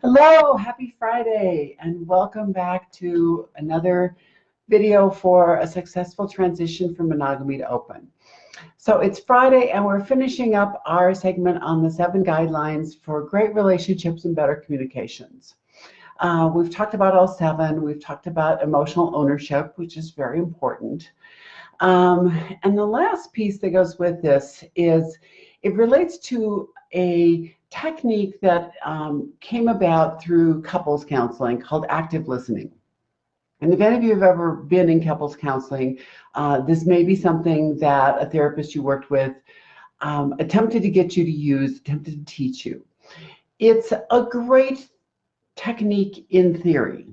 Hello, happy Friday, and welcome back to another video for a successful transition from monogamy to open. So it's Friday, and we're finishing up our segment on the 7 guidelines for great relationships and better communications. We've talked about all 7. We've talked about emotional ownership, which is very important. And the last piece that goes with this is it relates to a technique that came about through couples counseling called active listening. And if any of you have ever been in couples counseling, this may be something that a therapist you worked with attempted to get you to use, attempted to teach you. It's a great technique in theory.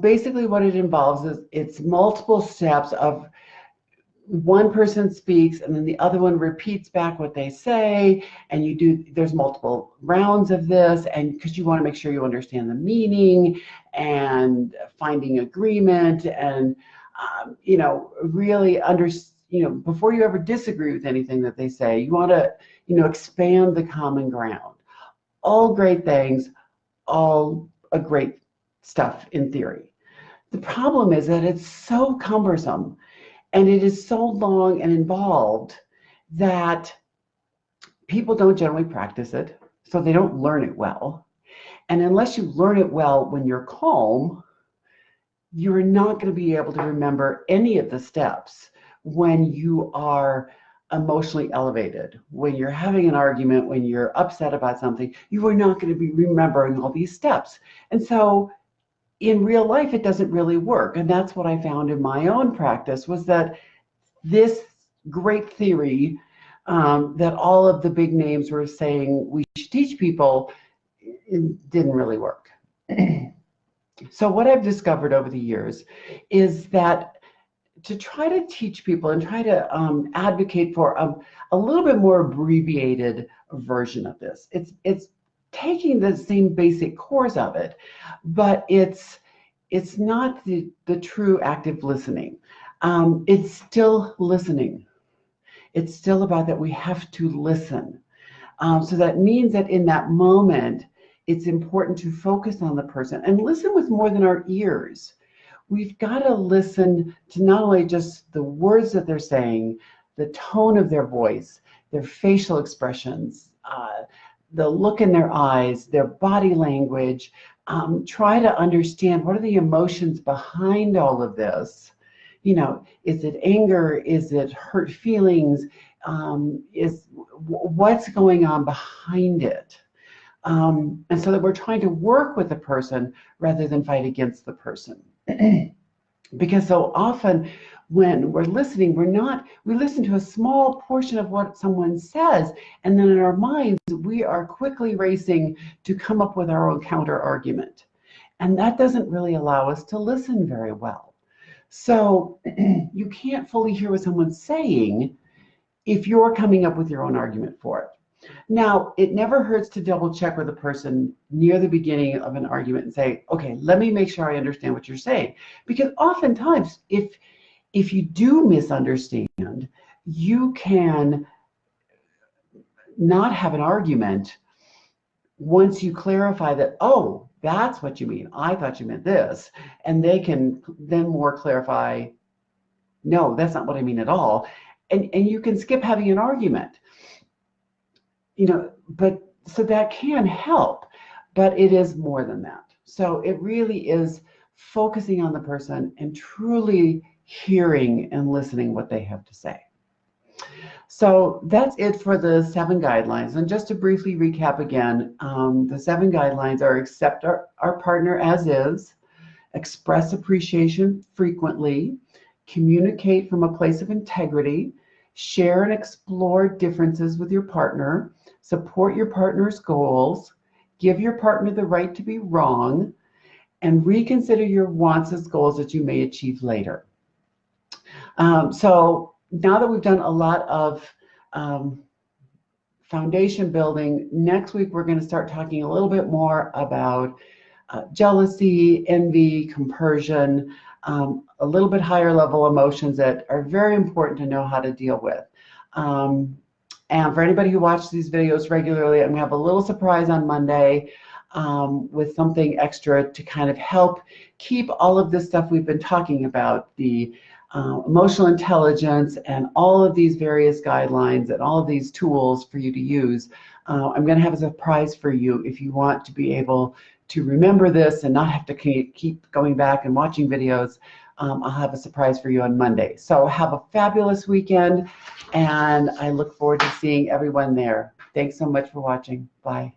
Basically what it involves is it's multiple steps of one person speaks and then the other one repeats back what they say, and there's multiple rounds of this, and because you want to make sure you understand the meaning and finding agreement and really before you ever disagree with anything that they say, you want to expand the common ground. All great things, all a great stuff in theory. The problem is that it's so cumbersome and it is so long and involved that people don't generally practice it, so they don't learn it well. And unless you learn it well when you're calm, you're not going to be able to remember any of the steps when you are emotionally elevated. When you're having an argument, when you're upset about something, you are not going to be remembering all these steps. And so in real life, it doesn't really work. And that's what I found in my own practice, was that this great theory that all of the big names were saying we should teach people, it didn't really work. So what I've discovered over the years is that to try to teach people and try to advocate for a little bit more abbreviated version of this, it's taking the same basic cores of it, but it's not the true active listening. It's still listening. It's still about that we have to listen. So that means that in that moment, it's important to focus on the person and listen with more than our ears. We've got to listen to not only just the words that they're saying, the tone of their voice, their facial expressions, the look in their eyes, their body language. Try to understand what are the emotions behind all of this. Is it anger? Is it hurt feelings? What's going on behind it? And so that we're trying to work with the person rather than fight against the person. Because so often when we're listening, we listen to a small portion of what someone says, and then in our minds, we are quickly racing to come up with our own counter argument. And that doesn't really allow us to listen very well. So you can't fully hear what someone's saying if you're coming up with your own argument for it. Now, it never hurts to double check with a person near the beginning of an argument and say, okay, let me make sure I understand what you're saying. Because oftentimes, if you do misunderstand, you can not have an argument once you clarify that, oh, that's what you mean. I thought you meant this. And they can then more clarify, no, that's not what I mean at all. And you can skip having an argument. But so that can help, but it is more than that. So it really is focusing on the person and truly hearing and listening what they have to say. So that's it for the 7 guidelines. And just to briefly recap again, the 7 guidelines are: accept our partner as is, express appreciation frequently, communicate from a place of integrity, share and explore differences with your partner, support your partner's goals, give your partner the right to be wrong, and reconsider your wants as goals that you may achieve later. So now that we've done a lot of foundation building, next week we're going to start talking a little bit more about jealousy, envy, compersion, a little bit higher level emotions that are very important to know how to deal with. And for anybody who watches these videos regularly, I'm going to have a little surprise on Monday. with something extra to kind of help keep all of this stuff we've been talking about, the emotional intelligence and all of these various guidelines and all of these tools for you to use. I'm going to have a surprise for you if you want to be able to remember this and not have to keep going back and watching videos. I'll have a surprise for you on Monday. So have a fabulous weekend, and I look forward to seeing everyone there. Thanks so much for watching. Bye.